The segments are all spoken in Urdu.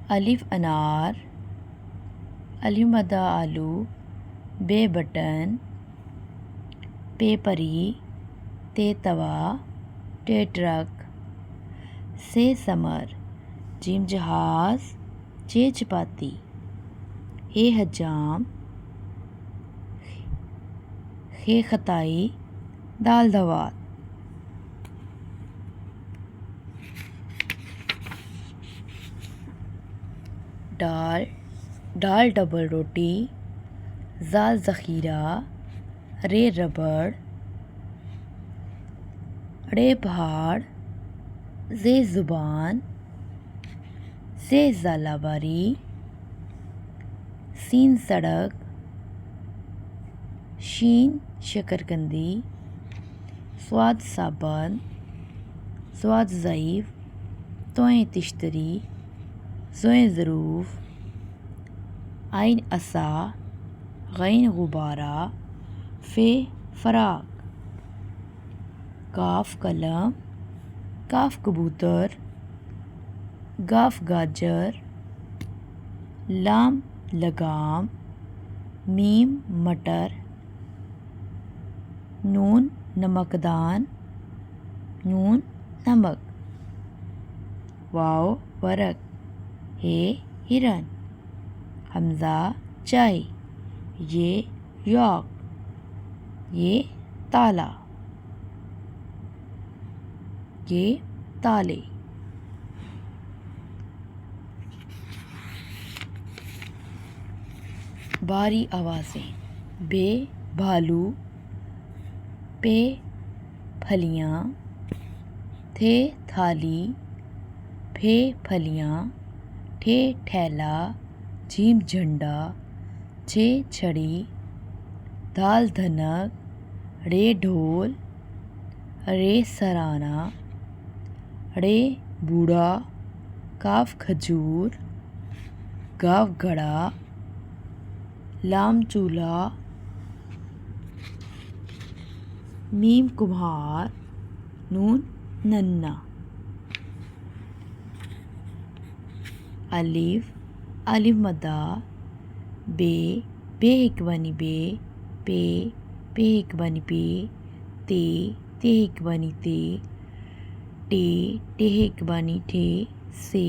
الف انار، الف مدہ آلو، بے بٹن، پے پری، تے توا، ٹے ٹرک، سے سمر، جیم جہاز، چے چپاتی، ہے حجام، خے خطائی، دال دھوات۔ ڈال ڈبل روٹی، زال ذخیرہ، رے ربڑ، ڑے پہاڑ، زے زبان، سے ژالہ باری، سین سڑک، شین شکرکندی، صاد صابن، صاد ضعیف، توئیں تشتری، زوئیں ظروف، عین عصا، غین غبارہ، فے فراق، کاف قلم، کاف کبوتر، گاف گاجر، لام لگام، میم مٹر، نون نمکدان، نون نمک، واو ورق، ہے ہرن، حمزہ چائے، یہ یاک، یہ تالا، یہ تالے۔ باری آوازیں، بے بھالو، پے پھلیاں، تھے تھالی، پھے پھلیاں، ٹھے ٹھیلا، جیم جھنڈا، چھے چھڑی، دال دھنک، ڑے ڈھول، رے سرانہ، ڑے بوڑھا، کاف کھجور، گاو گھڑا، لام چولہا، میم کمہار، نون ننھا۔ الف مدہ، بے ایک بانی بے، پے ایک بانی پے، تے ایک بانی تے، ٹے ایک بانی ٹھے، سے،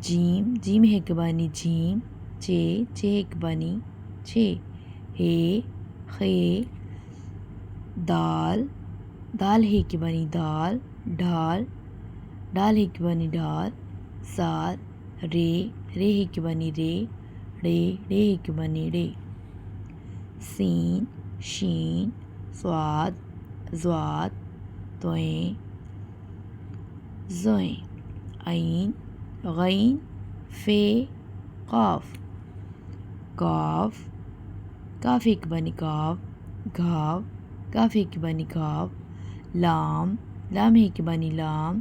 جیم ایک بانی جیم، چے ایک بانی چھے، ہے خے، دال ایک بانی دال، ڈھال ایک بانی ڈھال، زال، رے ایک بانی رے، ڑے ایک بانی ڑے، سین، شین، صاد، ضاد، توئیں، زوئیں، عین، غین، فے، قاف، کاف ایک بانی کاف، گھاو، کاف ایک بانی گھاو، لام ایک بانی لام،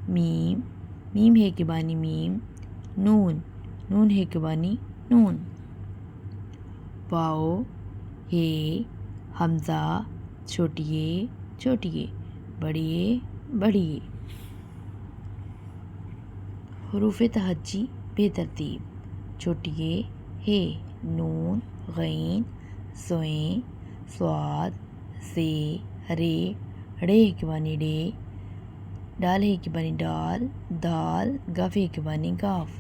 میم ایک بانی میم، نون ایک بانی نون، واو، ہے، حمزہ، چھوٹیے چھوٹیے، بڑیے بڑیے۔ حروف تہجی بے ترتیب، چھوٹیے، ہے، نون، غین، زوئیں، صاد، زے، رے، ڑے ایک بانی ڑے، ڈال ایک بانی ڈال، دال، گاف ایک بانی گاف،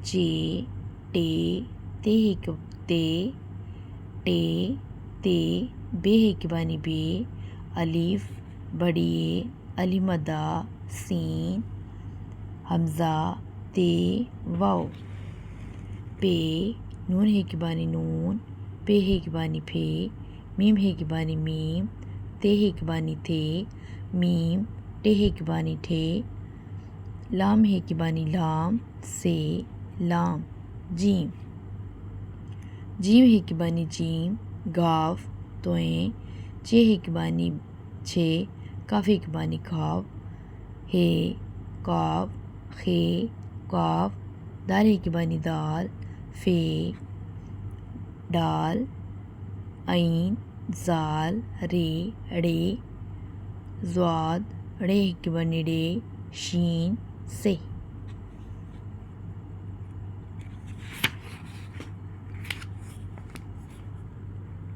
چے، ٹے ایک تے، ٹے، تے، بے ایک بانی بے، الف، بڑیے، الف مدہ، سین، حمزہ، تے، واو، پے، نون ایک بانی نون، پے ایک بانی پھے، میم ایک بانی میم، تے ایک بانی تھے، میم، ٹے ایک بانی ٹھے، لام ایک بانی لام، سے، لام، جیم ایک بانی جیم، گاف، توئیں، چے ایک بانی چھے، کاف ایک بانی کھاو، ہے، کاف، خے، کاف، دال ایک بانی دال، فے، ڈال، عین، زال، رے، ڑے، ضاد، ڑے ایک بانی ڑے، شین، سے۔